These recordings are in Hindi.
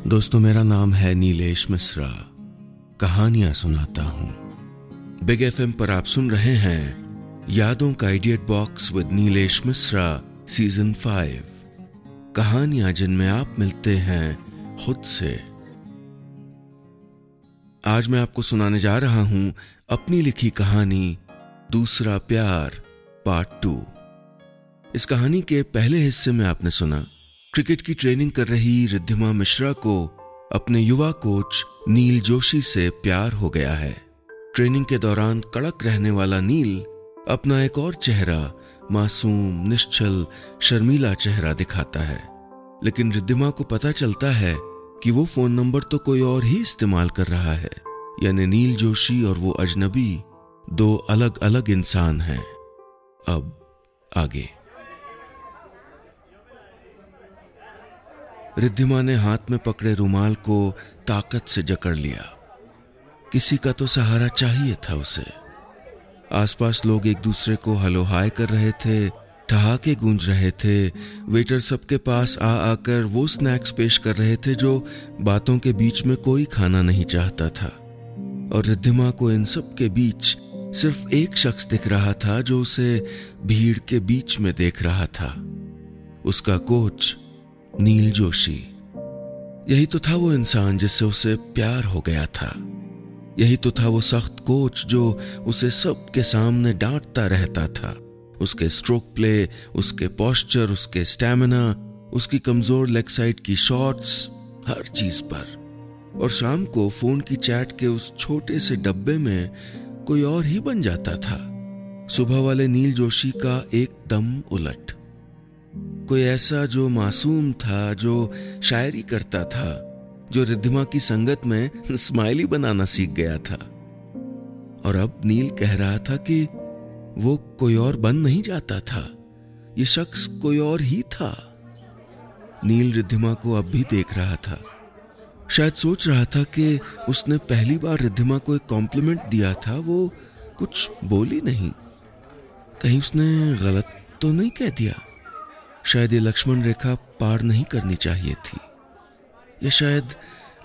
दोस्तों, मेरा नाम है नीलेश मिश्रा। कहानियां सुनाता हूं। बिग एफएम पर आप सुन रहे हैं यादों का idiot box with Nilesh Mishra season 5। कहानियां जिनमें आप मिलते हैं खुद से। आज मैं आपको सुनाने जा रहा हूं अपनी लिखी कहानी दूसरा प्यार पार्ट 2। इस कहानी के पहले हिस्से में आपने सुना क्रिकेट की ट्रेनिंग कर रही रिद्धिमा मिश्रा को अपने युवा कोच नील जोशी से प्यार हो गया है। ट्रेनिंग के दौरान कड़क रहने वाला नील अपना एक और चेहरा, मासूम, निश्चल, शर्मीला चेहरा दिखाता है। लेकिन रिद्धिमा को पता चलता है कि वो फोन नंबर तो कोई और ही इस्तेमाल कर रहा है, यानी नील जोशी और वो अजनबी दो अलग अलग इंसान हैं। अब आगे। रिद्धिमा ने हाथ में पकड़े रुमाल को ताकत से जकड़ लिया। किसी का तो सहारा चाहिए था उसे। आसपास लोग एक दूसरे को हेलो हाय कर रहे थे, ठहाके गूंज रहे थे। वेटर सबके पास आकर वो स्नैक्स पेश कर रहे थे जो बातों के बीच में कोई खाना नहीं चाहता था। और रिद्धिमा को इन सब के बीच सिर्फ एक शख्स दिख रहा था जो उसे भीड़ के बीच में देख रहा था, उसका कोच नील जोशी। यही तो था वो इंसान जिससे उसे प्यार हो गया था। यही तो था वो सख्त कोच जो उसे सबके सामने डांटता रहता था। उसके स्ट्रोक प्ले, उसके पोस्चर, उसके स्टैमिना, उसकी कमजोर लेग साइड की शॉट्स, हर चीज पर। और शाम को फोन की चैट के उस छोटे से डब्बे में कोई और ही बन जाता था। सुबह वाले नील जोशी का एकदम उलट। कोई ऐसा जो मासूम था, जो शायरी करता था, जो रिद्धिमा की संगत में स्माइली बनाना सीख गया था। और अब नील कह रहा था कि वो कोई और बन नहीं जाता था, ये शख्स कोई और ही था। नील रिद्धिमा को अब भी देख रहा था। शायद सोच रहा था कि उसने पहली बार रिद्धिमा को एक कॉम्प्लीमेंट दिया था, वो कुछ बोली नहीं। कहीं उसने गलत तो नहीं कह दिया? शायद ये लक्ष्मण रेखा पार नहीं करनी चाहिए थी, या शायद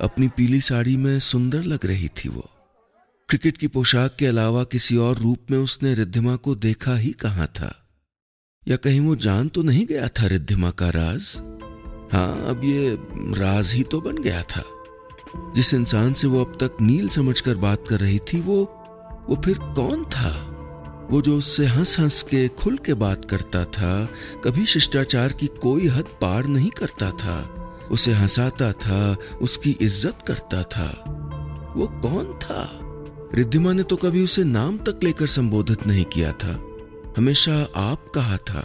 अपनी पीली साड़ी में सुंदर लग रही थी वो। क्रिकेट की पोशाक के अलावा किसी और रूप में उसने रिद्धिमा को देखा ही कहां था? या कहीं वो जान तो नहीं गया था रिद्धिमा का राज? हाँ, अब ये राज ही तो बन गया था। जिस इंसान से वो अब तक नील समझकर बात कर रही थी, वो फिर कौन था? वो जो उससे हंस हंस के खुल के बात करता था, कभी शिष्टाचार की कोई हद पार नहीं करता था, उसे हंसाता था, उसकी इज्जत करता था, वो कौन था? रिद्धिमा ने तो कभी उसे नाम तक लेकर संबोधित नहीं किया था, हमेशा आप कहा था।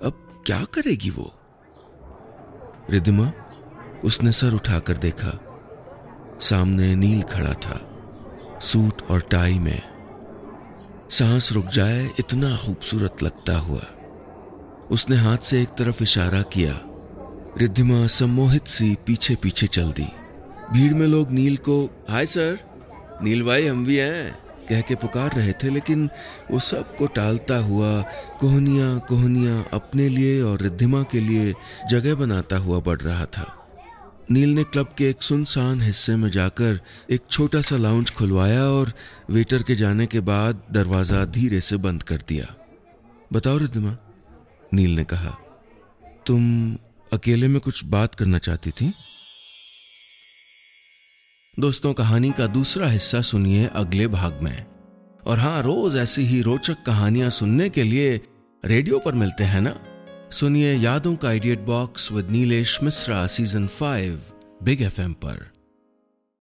अब क्या करेगी वो? रिद्धिमा, उसने सर उठाकर देखा। सामने नील खड़ा था, सूट और टाई में, सांस रुक जाए इतना खूबसूरत लगता हुआ। उसने हाथ से एक तरफ इशारा किया। रिद्धिमा सम्मोहित सी पीछे पीछे चल दी। भीड़ में लोग नील को हाय सर, नील भाई हम भी हैं कह के पुकार रहे थे, लेकिन वो सबको टालता हुआ कोहनियां कोहनियां अपने लिए और रिद्धिमा के लिए जगह बनाता हुआ बढ़ रहा था। नील ने क्लब के एक सुनसान हिस्से में जाकर एक छोटा सा लाउंज खुलवाया और वेटर के जाने के बाद दरवाजा धीरे से बंद कर दिया। बताओ रिद्धिमा, नील ने कहा, तुम अकेले में कुछ बात करना चाहती थी? दोस्तों, कहानी का दूसरा हिस्सा सुनिए अगले भाग में। और हाँ, रोज ऐसी ही रोचक कहानियां सुनने के लिए रेडियो पर मिलते हैं ना। सुनिए यादों का idiot box with Nilesh Mishra season 5 big FM पर।